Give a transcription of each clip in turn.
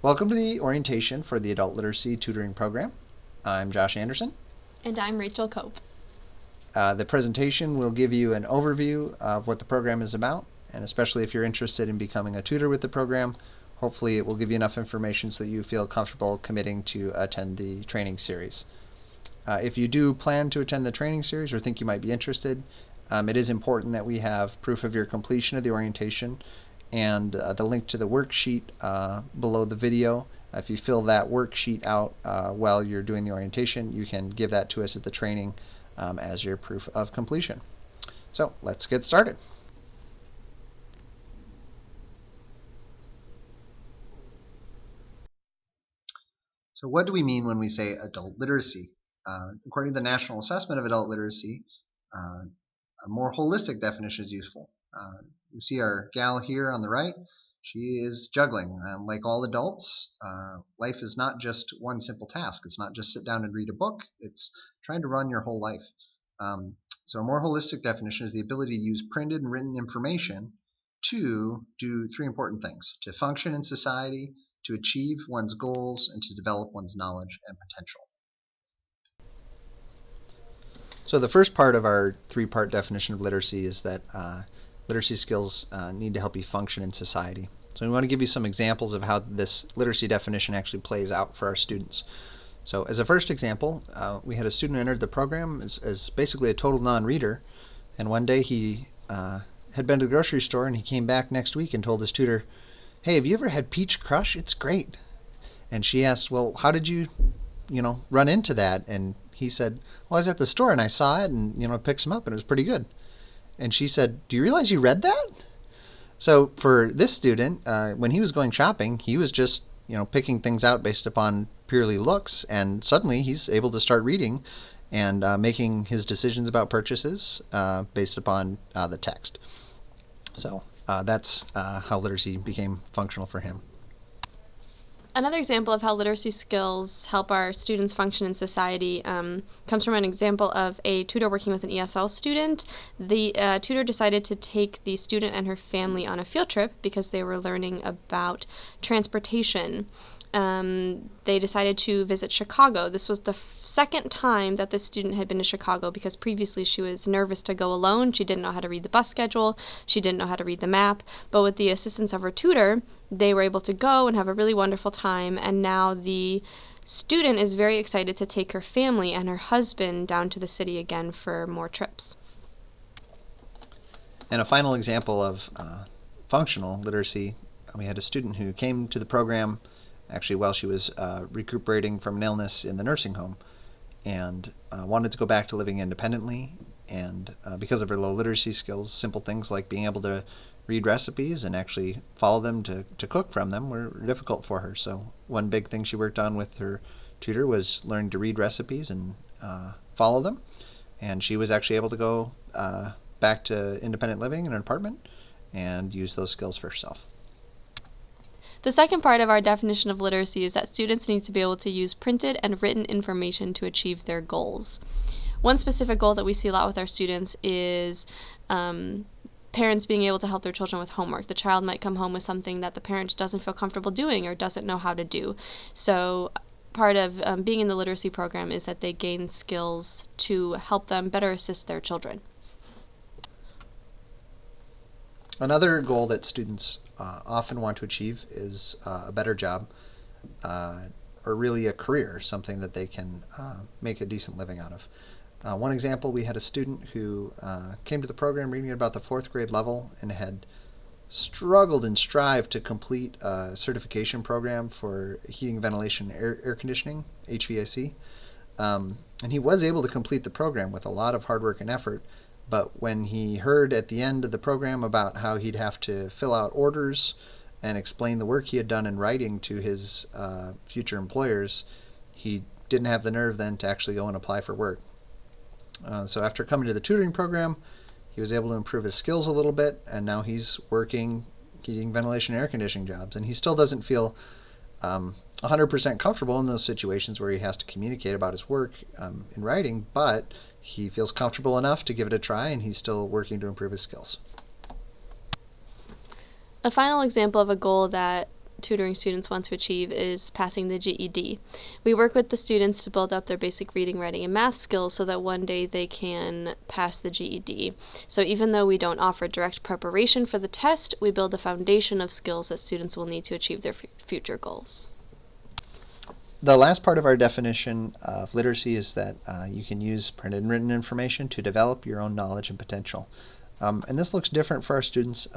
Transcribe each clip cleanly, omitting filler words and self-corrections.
Welcome to the orientation for the Adult Literacy Tutoring Program. I'm Josh Anderson. And I'm Rachel Cope. The presentation will give you an overview of what the program is about, and especially if you're interested in becoming a tutor with the program, hopefully it will give you enough information so that you feel comfortable committing to attend the training series. If you do plan to attend the training series or think you might be interested, it is important that we have proof of your completion of the orientation and the link to the worksheet below the video. If you fill that worksheet out while you're doing the orientation, you can give that to us at the training as your proof of completion. So let's get started. So what do we mean when we say adult literacy? According to the National Assessment of Adult Literacy, a more holistic definition is useful. You see our gal here on the right. She is juggling. Like all adults, life is not just one simple task. It's not just sit down and read a book. It's trying to run your whole life. So a more holistic definition is the ability to use printed and written information to do three important things: to function in society, to achieve one's goals, and to develop one's knowledge and potential. So the first part of our three-part definition of literacy is that literacy skills need to help you function in society. So we want to give you some examples of how this literacy definition actually plays out for our students. So as a first example, we had a student enter the program as basically a total non-reader, and one day he had been to the grocery store and he came back next week and told his tutor, "Hey, have you ever had peach crush? It's great." And she asked, "Well, how did you run into that?" And he said, "Well, I was at the store and I saw it and picked some up and it was pretty good." And she said, "Do you realize you read that?" So for this student, when he was going shopping, he was just picking things out based upon purely looks, and suddenly he's able to start reading and making his decisions about purchases based upon the text. So that's how literacy became functional for him. Another example of how literacy skills help our students function in society comes from an example of a tutor working with an ESL student. The tutor decided to take the student and her family on a field trip because they were learning about transportation. They decided to visit Chicago. This was the second time that this student had been to Chicago because previously she was nervous to go alone. She didn't know how to read the bus schedule. She didn't know how to read the map. But with the assistance of her tutor, they were able to go and have a really wonderful time. And now the student is very excited to take her family and her husband down to the city again for more trips. And a final example of functional literacy, we had a student who came to the program actually while she was recuperating from an illness in the nursing home, and wanted to go back to living independently. And because of her low literacy skills, simple things like being able to read recipes and actually follow them to cook from them were difficult for her. So one big thing she worked on with her tutor was learning to read recipes and follow them. And she was actually able to go back to independent living in an apartment and use those skills for herself. The second part of our definition of literacy is that students need to be able to use printed and written information to achieve their goals. One specific goal that we see a lot with our students is parents being able to help their children with homework. The child might come home with something that the parent doesn't feel comfortable doing or doesn't know how to do. So part of being in the literacy program is that they gain skills to help them better assist their children. Another goal that students often want to achieve is a better job or really a career, something that they can make a decent living out of. One example, we had a student who came to the program reading at about the 4th grade level and had struggled and strived to complete a certification program for heating, ventilation, air conditioning, HVAC. And he was able to complete the program with a lot of hard work and effort. But when he heard at the end of the program about how he'd have to fill out orders and explain the work he had done in writing to his future employers, he didn't have the nerve then to actually go and apply for work. So after coming to the tutoring program, he was able to improve his skills a little bit, and now he's working heating, ventilation, air conditioning jobs. And he still doesn't feel 100% comfortable in those situations where he has to communicate about his work in writing, but he feels comfortable enough to give it a try, and he's still working to improve his skills. A final example of a goal that tutoring students want to achieve is passing the GED. We work with the students to build up their basic reading, writing, and math skills so that one day they can pass the GED. So even though we don't offer direct preparation for the test, we build a foundation of skills that students will need to achieve their future goals. The last part of our definition of literacy is that you can use printed and written information to develop your own knowledge and potential. And this looks different for our students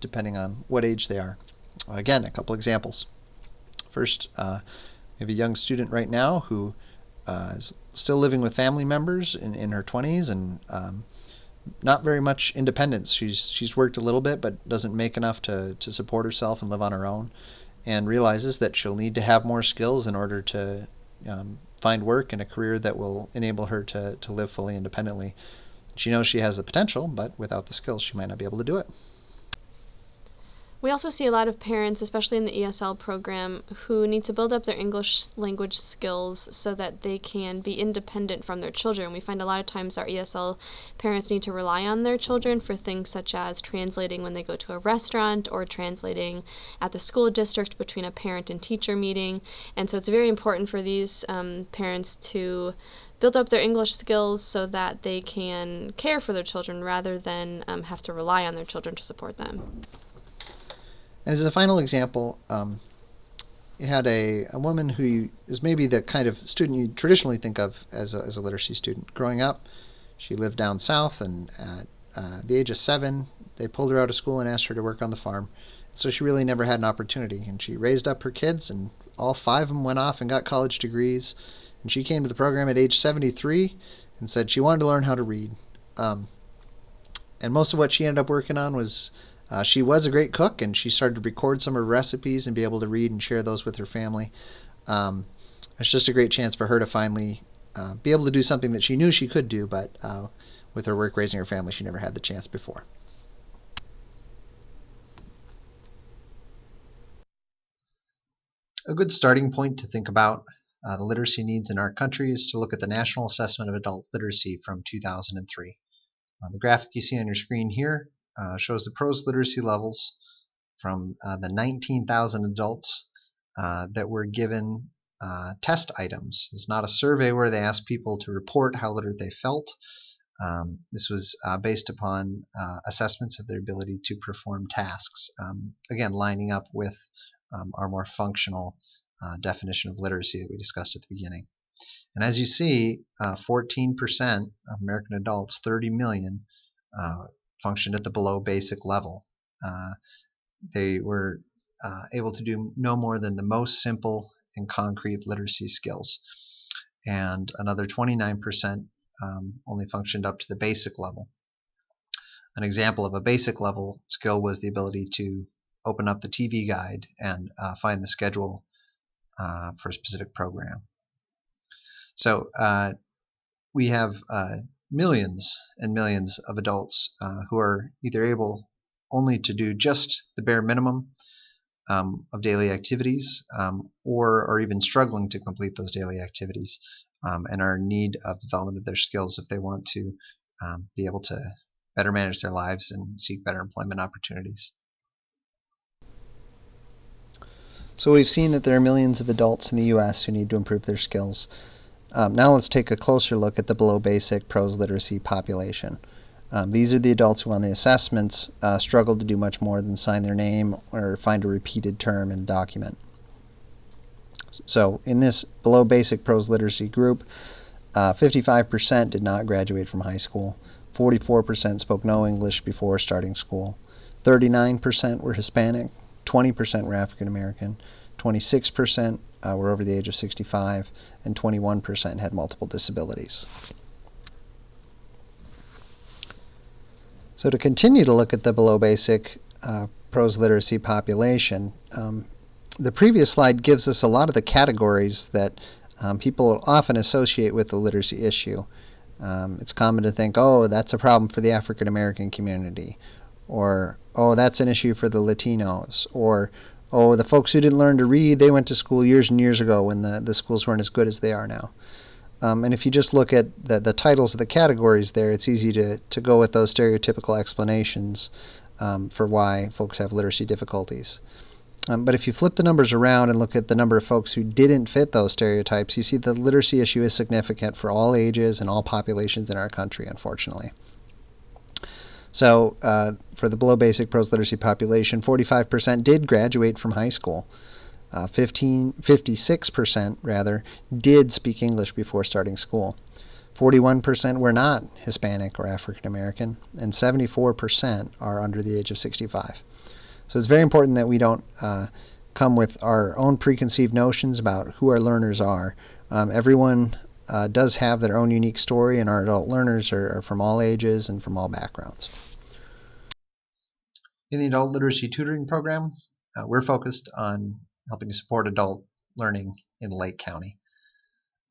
depending on what age they are. Again, a couple examples. First, we have a young student right now who is still living with family members in her 20s and not very much independence. She's worked a little bit but doesn't make enough to support herself and live on her own, and realizes that she'll need to have more skills in order to find work in a career that will enable her to live fully independently. She knows she has the potential, but without the skills she might not be able to do it. We also see a lot of parents, especially in the ESL program, who need to build up their English language skills so that they can be independent from their children. We find a lot of times our ESL parents need to rely on their children for things such as translating when they go to a restaurant or translating at the school district between a parent and teacher meeting. And so it's very important for these parents to build up their English skills so that they can care for their children rather than have to rely on their children to support them. And as a final example, you had a woman who is maybe the kind of student you traditionally think of as a literacy student. Growing up, she lived down south, and at the age of 7, they pulled her out of school and asked her to work on the farm. So she really never had an opportunity, and she raised up her kids, and all 5 of them went off and got college degrees. And she came to the program at age 73 and said she wanted to learn how to read. And most of what she ended up working on was she was a great cook, and she started to record some of her recipes and be able to read and share those with her family. It's just a great chance for her to finally be able to do something that she knew she could do, but with her work raising her family, she never had the chance before. A good starting point to think about the literacy needs in our country is to look at the National Assessment of Adult Literacy from 2003. The graphic you see on your screen here shows the prose literacy levels from the 19,000 adults that were given test items. It's not a survey where they asked people to report how literate they felt. This was based upon assessments of their ability to perform tasks, again lining up with our more functional definition of literacy that we discussed at the beginning. And as you see, 14% of American adults, 30 million, functioned at the below basic level. They were able to do no more than the most simple and concrete literacy skills. And another 29% only functioned up to the basic level. An example of a basic level skill was the ability to open up the TV guide and find the schedule for a specific program. So we have millions and millions of adults who are either able only to do just the bare minimum of daily activities or are even struggling to complete those daily activities and are in need of development of their skills if they want to be able to better manage their lives and seek better employment opportunities. So we've seen that there are millions of adults in the U.S. who need to improve their skills. Now let's take a closer look at the below basic prose literacy population. These are the adults who on the assessments struggled to do much more than sign their name or find a repeated term in a document. So in this below basic prose literacy group, 55% did not graduate from high school, 44% spoke no English before starting school, 39% were Hispanic, 20% were African American, 26% were over the age of 65, and 21% had multiple disabilities. So to continue to look at the below basic prose literacy population, the previous slide gives us a lot of the categories that people often associate with the literacy issue. It's common to think, oh, that's a problem for the African American community, or oh, that's an issue for the Latinos, or oh, the folks who didn't learn to read, they went to school years and years ago when the schools weren't as good as they are now. And if you just look at the titles of the categories there, it's easy to go with those stereotypical explanations for why folks have literacy difficulties. But if you flip the numbers around and look at the number of folks who didn't fit those stereotypes, you see the literacy issue is significant for all ages and all populations in our country, unfortunately. So for the below basic prose literacy population, 45% did graduate from high school. 56% rather did speak English before starting school. 41% were not Hispanic or African American, and 74% are under the age of 65. So it's very important that we don't come with our own preconceived notions about who our learners are. Everyone does have their own unique story, and our adult learners are from all ages and from all backgrounds. In the adult literacy tutoring program, we're focused on helping to support adult learning in Lake County.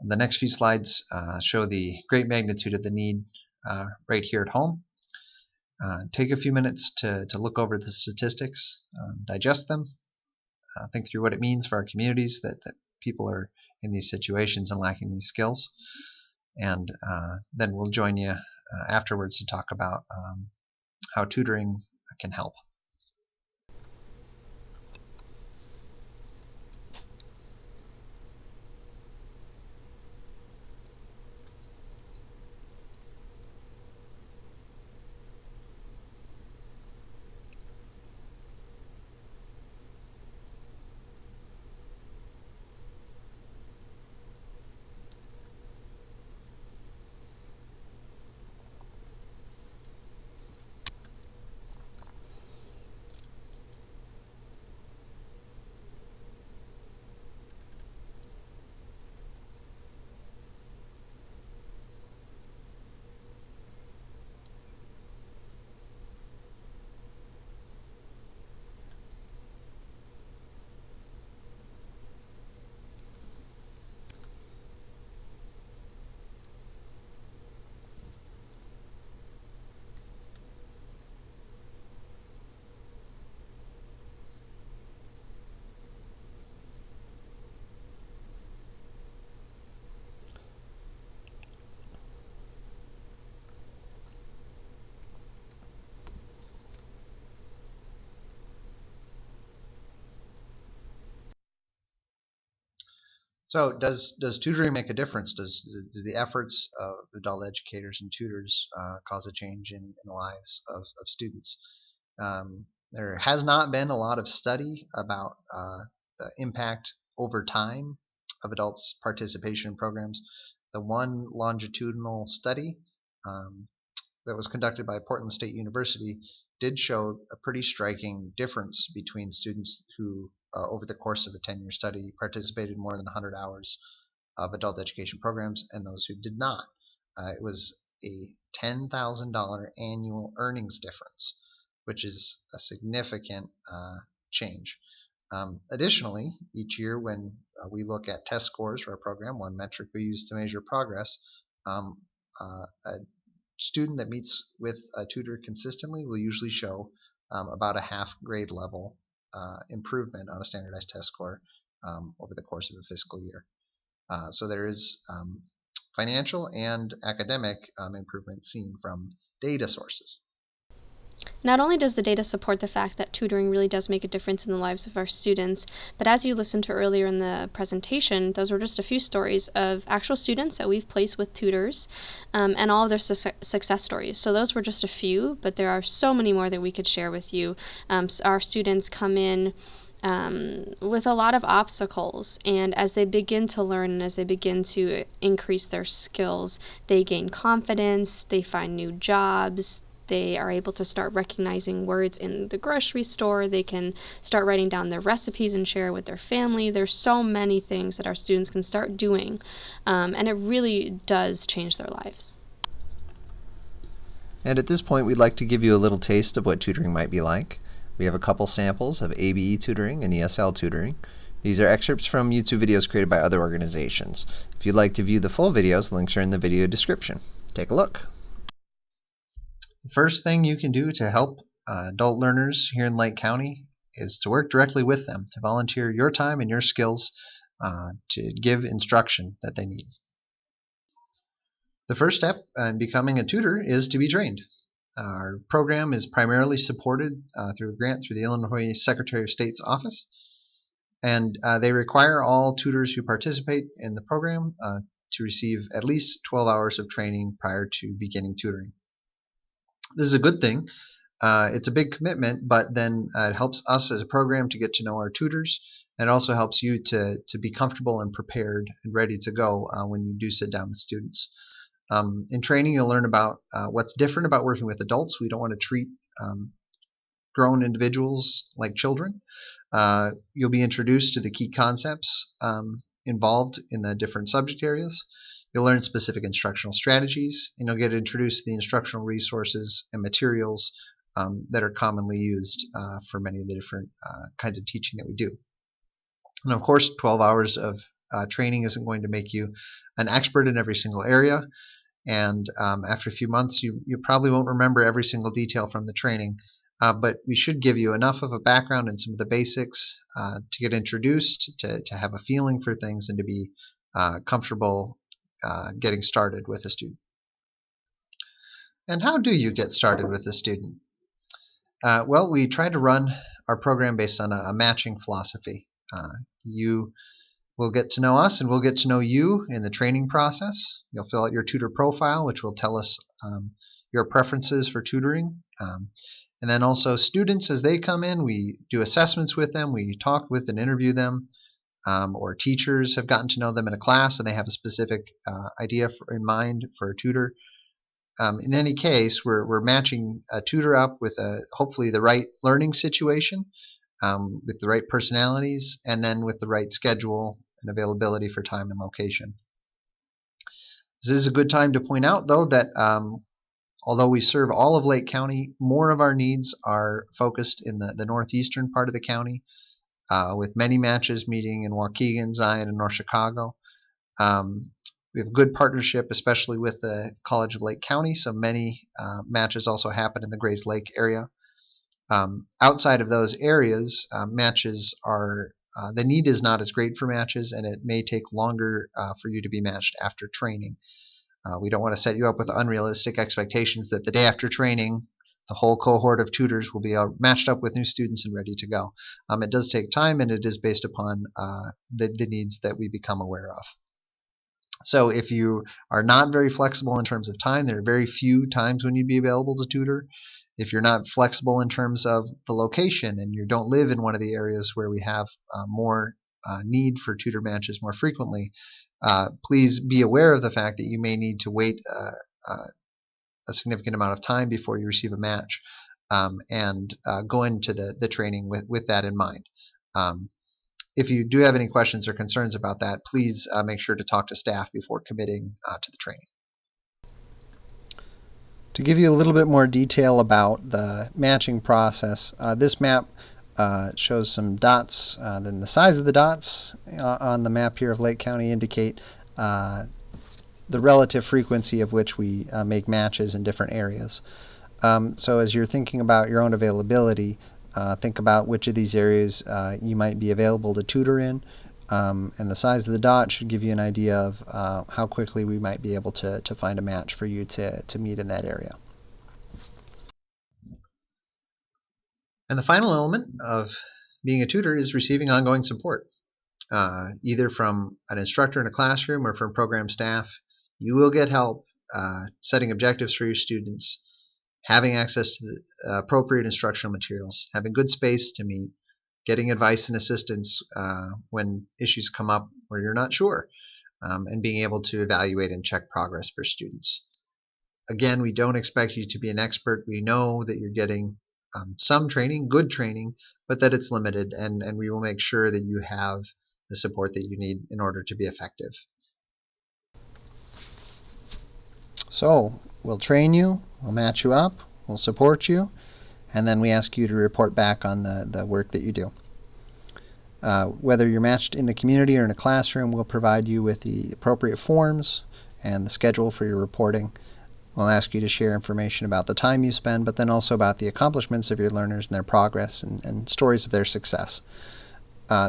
The next few slides show the great magnitude of the need right here at home. Take a few minutes to look over the statistics, digest them, think through what it means for our communities that people are in these situations and lacking these skills. And then we'll join you afterwards to talk about how tutoring can help. So does tutoring make a difference? Do the efforts of adult educators and tutors cause a change in the lives of students? There has not been a lot of study about the impact over time of adults' participation in programs. The one longitudinal study that was conducted by Portland State University did show a pretty striking difference between students who, over the course of a 10-year study, participated in more than 100 hours of adult education programs and those who did not. It was a $10,000 annual earnings difference, which is a significant change. Additionally, each year when we look at test scores for our program, one metric we use to measure progress, a student that meets with a tutor consistently will usually show about a half grade level improvement on a standardized test score over the course of a fiscal year. So there is financial and academic improvement seen from data sources. Not only does the data support the fact that tutoring really does make a difference in the lives of our students, but as you listened to earlier in the presentation, those were just a few stories of actual students that we've placed with tutors and all of their success stories. So those were just a few, but there are so many more that we could share with you. Our students come in with a lot of obstacles, and as they begin to learn and as they begin to increase their skills, they gain confidence, they find new jobs, they are able to start recognizing words in the grocery store, they can start writing down their recipes and share with their family. There's so many things that our students can start doing, and it really does change their lives. And at this point, we'd like to give you a little taste of what tutoring might be like. We have a couple samples of ABE tutoring and ESL tutoring. These are excerpts from YouTube videos created by other organizations. If you'd like to view the full videos, links are in the video description. Take a look. The first thing you can do to help adult learners here in Lake County is to work directly with them, to volunteer your time and your skills to give instruction that they need. The first step in becoming a tutor is to be trained. Our program is primarily supported through a grant through the Illinois Secretary of State's office. And they require all tutors who participate in the program to receive at least 12 hours of training prior to beginning tutoring. This is a good thing. It's a big commitment, but then it helps us as a program to get to know our tutors, and it also helps you to be comfortable and prepared and ready to go when you do sit down with students. In training, you'll learn about what's different about working with adults. We don't want to treat grown individuals like children. You'll be introduced to the key concepts involved in the different subject areas. You'll learn specific instructional strategies, and you'll get introduced to the instructional resources and materials that are commonly used for many of the different kinds of teaching that we do. And of course, 12 hours of training isn't going to make you an expert in every single area, and after a few months you probably won't remember every single detail from the training, but we should give you enough of a background in some of the basics to get introduced, to have a feeling for things, and to be comfortable getting started with a student. And how do you get started with a student? Well, we try to run our program based on a matching philosophy. You will get to know us, and we'll get to know you in the training process. You'll fill out your tutor profile, which will tell us your preferences for tutoring. And then also students, as they come in, we do assessments with them. We talk with and interview them. Or teachers have gotten to know them in a class, and they have a specific idea in mind for a tutor. In any case, we're matching a tutor up with hopefully the right learning situation, with the right personalities, and then with the right schedule and availability for time and location. This is a good time to point out, though, that although we serve all of Lake County, more of our needs are focused in the northeastern part of the county, with many matches meeting in Waukegan, Zion, and North Chicago. We have a good partnership, especially with the College of Lake County, so many matches also happen in the Grays Lake area. Outside of those areas, matches are, the need is not as great for matches, and it may take longer for you to be matched after training. We don't want to set you up with unrealistic expectations that the day after training, the whole cohort of tutors will be matched up with new students and ready to go. It does take time, and it is based upon the needs that we become aware of. So if you are not very flexible in terms of time, there are very few times when you'd be available to tutor. If you're not flexible in terms of the location and you don't live in one of the areas where we have more need for tutor matches more frequently, please be aware of the fact that you may need to wait a significant amount of time before you receive a match, and go into the training with that in mind. If you do have any questions or concerns about that, please make sure to talk to staff before committing to the training. To give you a little bit more detail about the matching process, this map shows some dots. Then the size of the dots on the map here of Lake County indicate the relative frequency of which we make matches in different areas. So as you're thinking about your own availability, think about which of these areas you might be available to tutor in, and the size of the dot should give you an idea of how quickly we might be able to find a match for you to meet in that area. And the final element of being a tutor is receiving ongoing support, either from an instructor in a classroom or from program staff. You will get help setting objectives for your students, having access to the appropriate instructional materials, having good space to meet, getting advice and assistance when issues come up where you're not sure, and being able to evaluate and check progress for students. Again, we don't expect you to be an expert. We know that you're getting some training, good training, but that it's limited, and we will make sure that you have the support that you need in order to be effective. So we'll train you, we'll match you up, we'll support you, and then we ask you to report back on the work that you do. Whether you're matched in the community or in a classroom, we'll provide you with the appropriate forms and the schedule for your reporting. We'll ask you to share information about the time you spend, but then also about the accomplishments of your learners and their progress and stories of their success.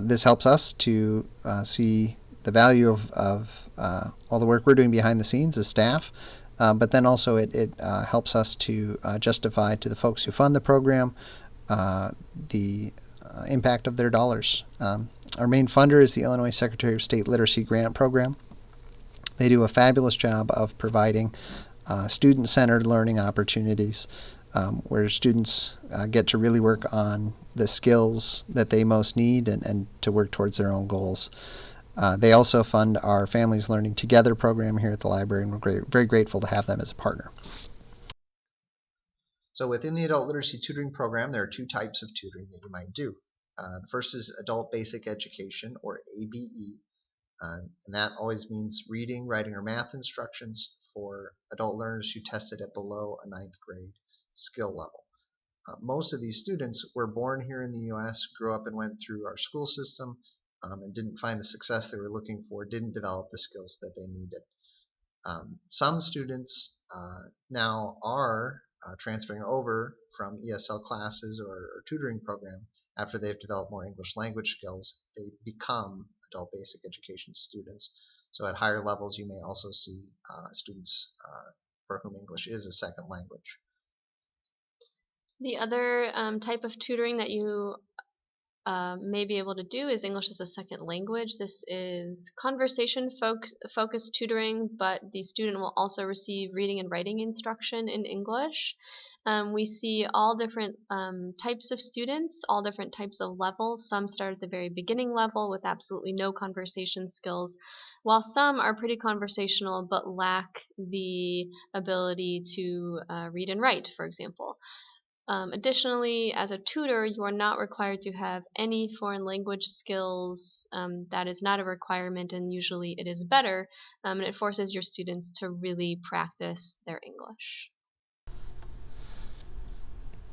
This helps us to see the value of all the work we're doing behind the scenes as staff, but then also it helps us to justify to the folks who fund the program the impact of their dollars. Our main funder is the Illinois Secretary of State Literacy Grant Program. They do a fabulous job of providing student-centered learning opportunities where students get to really work on the skills that they most need and to work towards their own goals. They also fund our Families Learning Together program here at the library, and we're very grateful to have them as a partner. So within the Adult Literacy Tutoring Program, there are two types of tutoring that you might do. The first is Adult Basic Education, or ABE, and that always means reading, writing, or math instructions for adult learners who tested at below a 9th grade skill level. Most of these students were born here in the U.S., grew up and went through our school system, and didn't find the success they were looking for, didn't develop the skills that they needed. Some students now are transferring over from ESL classes or tutoring program after they've developed more English language skills. They become adult basic education students. So at higher levels, you may also see students for whom English is a second language. The other type of tutoring that you may be able to do is English as a second language. This is conversation-focused tutoring, but the student will also receive reading and writing instruction in English. We see all different types of students, all different types of levels. Some start at the very beginning level with absolutely no conversation skills, while some are pretty conversational but lack the ability to read and write, for example. Additionally, as a tutor, you are not required to have any foreign language skills. That is not a requirement, and usually it is better, and it forces your students to really practice their English.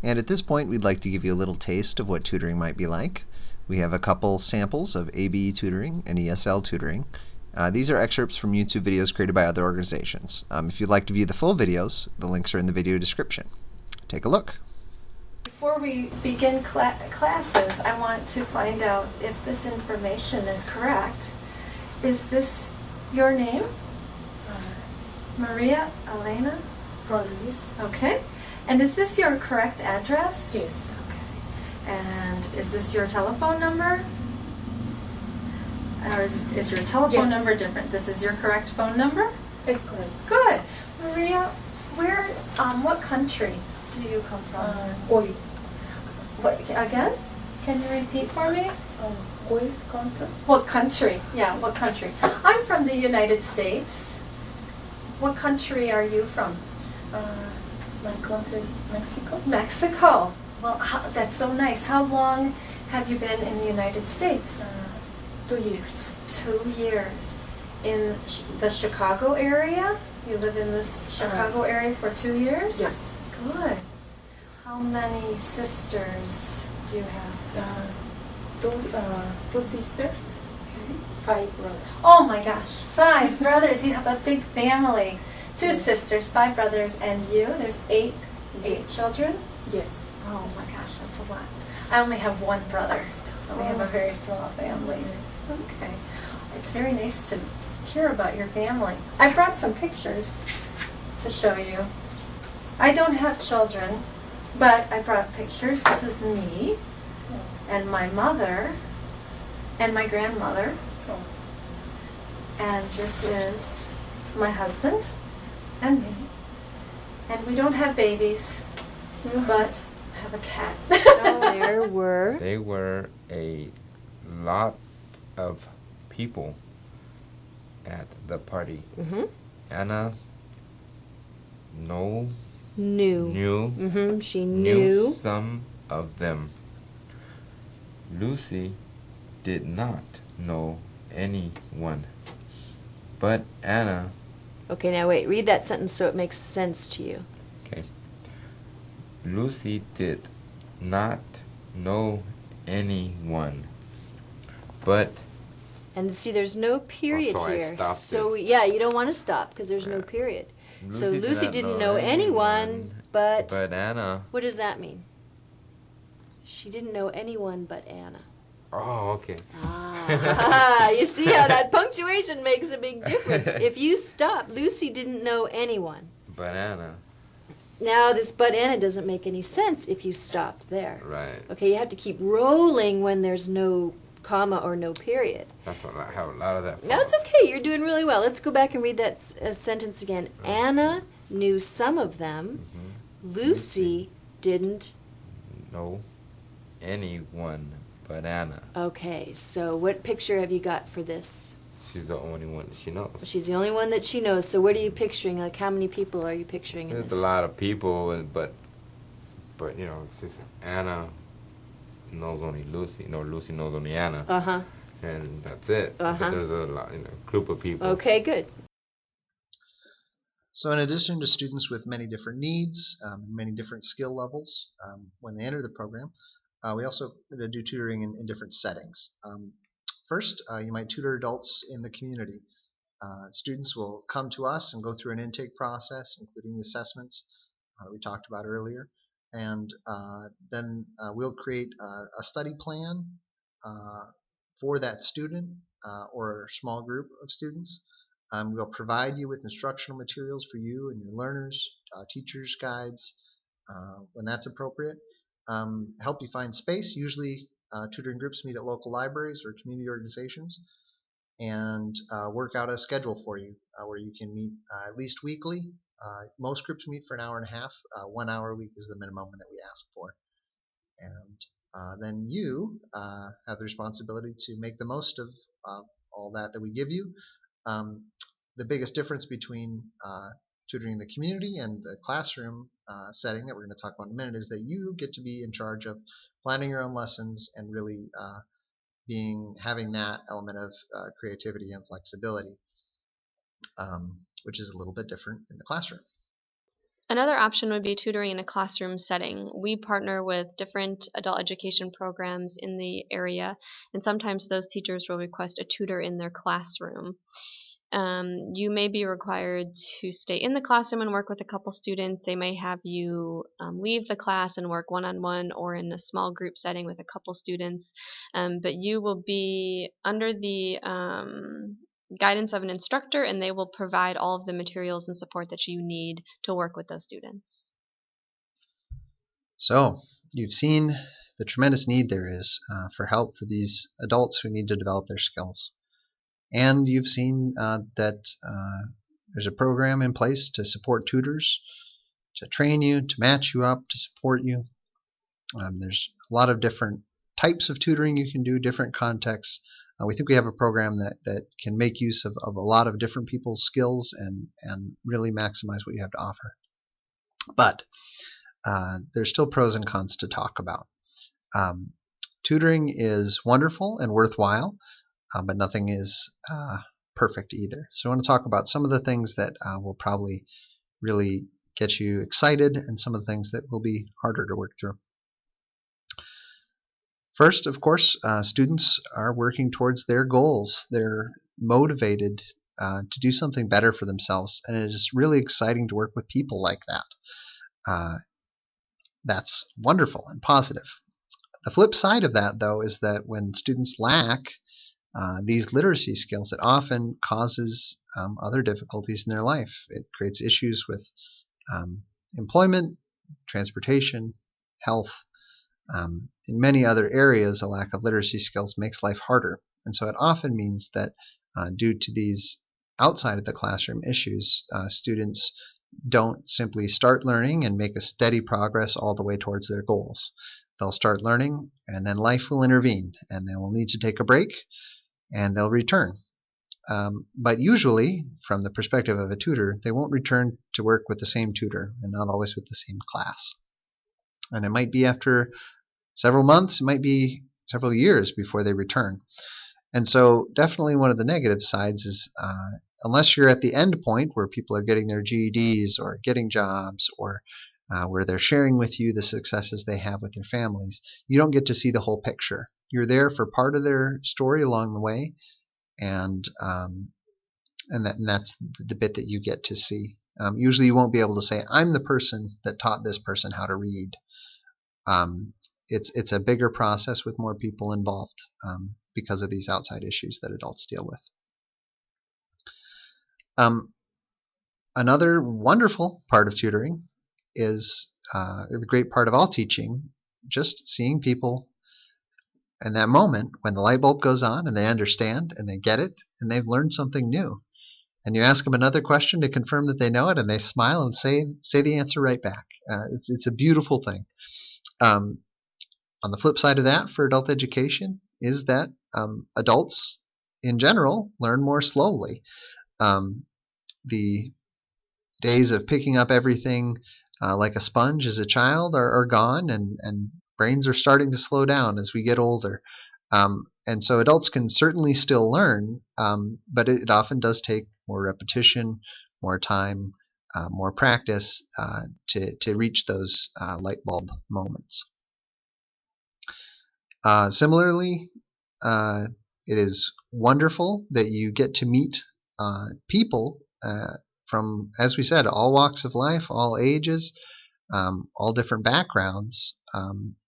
And at this point, we'd like to give you a little taste of what tutoring might be like. We have a couple samples of ABE tutoring and ESL tutoring. These are excerpts from YouTube videos created by other organizations. If you'd like to view the full videos, the links are in the video description. Take a look. Before we begin classes, I want to find out if this information is correct. Is this your name? Maria Elena Rodriguez. Okay. And is this your correct address? Yes. Okay. And is this your telephone number? Or is your telephone number different? This is your correct phone number? It's correct. Good. Maria, what country do you come from? Where What, again? Can you repeat for me? country? What country? Yeah, what country? I'm from the United States. What country are you from? My country is Mexico. Mexico. Well, that's so nice. How long have you been in the United States? 2 years. 2 years. In the Chicago area? You live in this Chicago area for 2 years? Yes. Good. How many sisters do you have? Two sisters, Okay. 5 brothers. Oh my gosh, 5 brothers. You have a big family. 2 sisters, 5 brothers, and you. There's 8 children? Yes. Oh my gosh, that's a lot. I only have 1 brother, so we have a very small family. Okay. It's very nice to hear about your family. I brought some pictures to show you. I don't have children, but I brought pictures. This is me, and my mother, and my grandmother. Oh. And this is my husband and me. And we don't have babies, but I have a cat. There were a lot of people at the party. Mm-hmm. Anna Knew. knew She knew. some of them. Lucy did not know anyone, but Anna. Okay, now wait. Read that sentence so it makes sense to you. Okay. Lucy did not know anyone, but. And see, there's no period Oh, so I here. stopped So it. yeah, you don't want to stop because there's no period. So Lucy didn't know anyone, but Anna. what does that mean? She didn't know anyone but Anna. Oh, okay. Ah, you see how that punctuation makes a big difference. If you stop, Lucy didn't know anyone. But Anna. Now this but Anna doesn't make any sense if you stopped there. Right. Okay, you have to keep rolling when there's no comma or no period. That's how a lot of that. No, it's okay. You're doing really well. Let's go back and read that sentence again. Anna knew some of them. Lucy didn't know anyone but Anna. Okay, so what picture have you got for this? She's the only one that she knows. She's the only one that she knows. So what are you picturing? Like, how many people are you picturing in There's this? a lot of people, but you know, it's just Anna knows only Lucy. No, Lucy knows only Anna. Uh-huh. And that's it. Uh-huh. But there's a lot, group of people. Okay, good. So in addition to students with many different needs, many different skill levels when they enter the program, we also do tutoring in different settings. First, you might tutor adults in the community. Students will come to us and go through an intake process, including the assessments that we talked about earlier. And then we'll create a study plan for that student or small group of students. We'll provide you with instructional materials for you and your learners, teachers' guides, when that's appropriate. Help you find space. Usually tutoring groups meet at local libraries or community organizations, and work out a schedule for you where you can meet at least weekly. Most groups meet for an hour and a half. 1 hour a week is the minimum that we ask for. And then you have the responsibility to make the most of all that we give you. The biggest difference between tutoring in the community and the classroom setting that we're going to talk about in a minute is that you get to be in charge of planning your own lessons and really having that element of creativity and flexibility, which is a little bit different in the classroom. Another option would be tutoring in a classroom setting. We partner with different adult education programs in the area, and sometimes those teachers will request a tutor in their classroom. You may be required to stay in the classroom and work with a couple students. They may have you leave the class and work one-on-one or in a small group setting with a couple students, but you will be under the guidance of an instructor, and they will provide all of the materials and support that you need to work with those students. So you've seen the tremendous need there is for help for these adults who need to develop their skills. And you've seen that there's a program in place to support tutors, to train you, to match you up, to support you. There's a lot of different types of tutoring you can do, different contexts. We think we have a program that can make use of a lot of different people's skills and really maximize what you have to offer. But there's still pros and cons to talk about. Tutoring is wonderful and worthwhile, but nothing is perfect either. So I want to talk about some of the things that will probably really get you excited and some of the things that will be harder to work through. First, of course, students are working towards their goals. They're motivated to do something better for themselves, and it is really exciting to work with people like that. That's wonderful and positive. The flip side of that, though, is that when students lack these literacy skills, it often causes other difficulties in their life. It creates issues with employment, transportation, health. In many other areas, a lack of literacy skills makes life harder. And so it often means that due to these outside of the classroom issues, students don't simply start learning and make a steady progress all the way towards their goals. They'll start learning, and then life will intervene, and they will need to take a break, and they'll return. But usually, from the perspective of a tutor, they won't return to work with the same tutor, and not always with the same class. And it might be after several months, it might be several years before they return. And so definitely one of the negative sides is unless you're at the end point where people are getting their GEDs or getting jobs or where they're sharing with you the successes they have with their families, you don't get to see the whole picture. You're there for part of their story along the way, and that's the bit that you get to see. Usually you won't be able to say, I'm the person that taught this person how to read. It's a bigger process with more people involved because of these outside issues that adults deal with. Another wonderful part of tutoring is the great part of all teaching, just seeing people and that moment when the light bulb goes on and they understand and they get it and they've learned something new. And you ask them another question to confirm that they know it, and they smile and say the answer right back. It's a beautiful thing. On the flip side of that for adult education is that adults in general learn more slowly. The days of picking up everything like a sponge as a child are gone, and brains are starting to slow down as we get older. And so adults can certainly still learn, but it often does take more repetition, more time, more practice to reach those light bulb moments. Similarly, it is wonderful that you get to meet people from, as we said, all walks of life, all ages, all different backgrounds,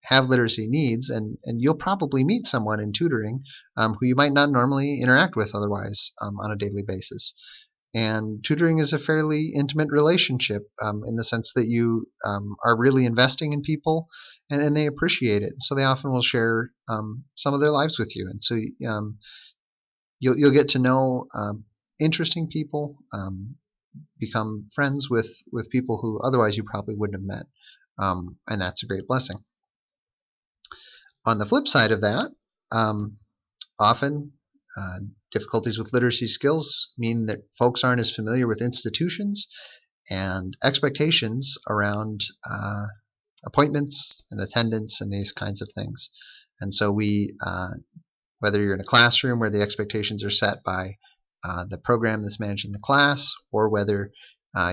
have literacy needs, and you'll probably meet someone in tutoring who you might not normally interact with otherwise on a daily basis. And tutoring is a fairly intimate relationship in the sense that you are really investing in people, and they appreciate it. So they often will share some of their lives with you, and so you'll get to know interesting people, become friends with people who otherwise you probably wouldn't have met, and that's a great blessing. On the flip side of that, often difficulties with literacy skills mean that folks aren't as familiar with institutions and expectations around appointments and attendance and these kinds of things. And so whether you're in a classroom where the expectations are set by the program that's managing the class, or whether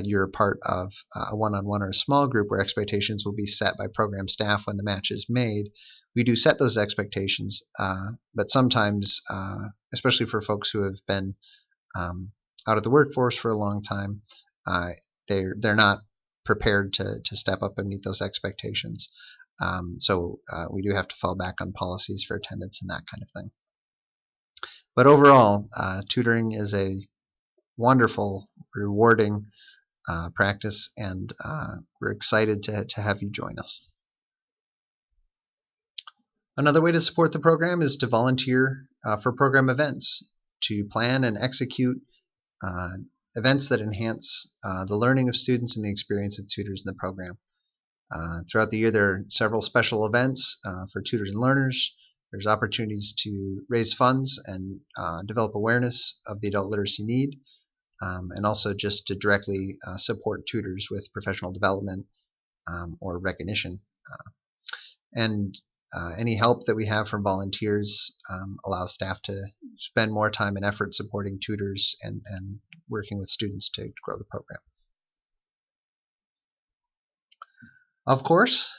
you're a part of a one-on-one or a small group where expectations will be set by program staff when the match is made, we do set those expectations, but sometimes, especially for folks who have been out of the workforce for a long time, they're not prepared to step up and meet those expectations. So we do have to fall back on policies for attendance and that kind of thing. But overall, tutoring is a wonderful, rewarding practice, and we're excited to have you join us. Another way to support the program is to volunteer for program events, to plan and execute events that enhance the learning of students and the experience of tutors in the program. Throughout the year, there are several special events for tutors and learners. There's opportunities to raise funds and develop awareness of the adult literacy need, and also just to directly support tutors with professional development or recognition. And any help that we have from volunteers allows staff to spend more time and effort supporting tutors and working with students to grow the program. Of course,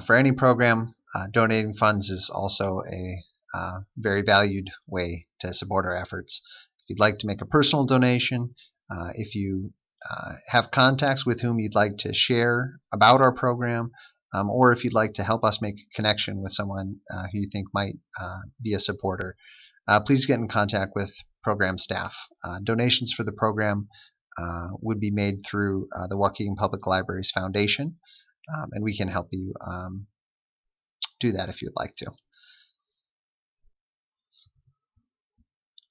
for any program, donating funds is also a very valued way to support our efforts. If you'd like to make a personal donation, if you have contacts with whom you'd like to share about our program, or if you'd like to help us make a connection with someone who you think might be a supporter, please get in contact with program staff. Donations for the program would be made through the Waukegan Public Libraries Foundation, and we can help you do that if you'd like to.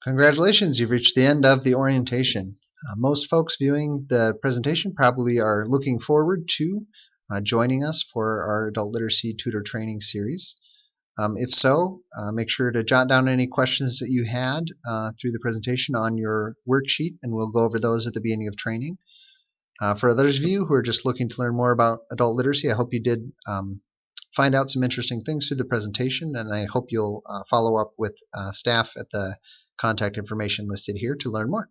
Congratulations, you've reached the end of the orientation. Most folks viewing the presentation probably are looking forward to joining us for our adult literacy tutor training series. If so, make sure to jot down any questions that you had through the presentation on your worksheet, and we'll go over those at the beginning of training. For others of you who are just looking to learn more about adult literacy, I hope you did find out some interesting things through the presentation, and I hope you'll follow up with staff at the contact information listed here to learn more.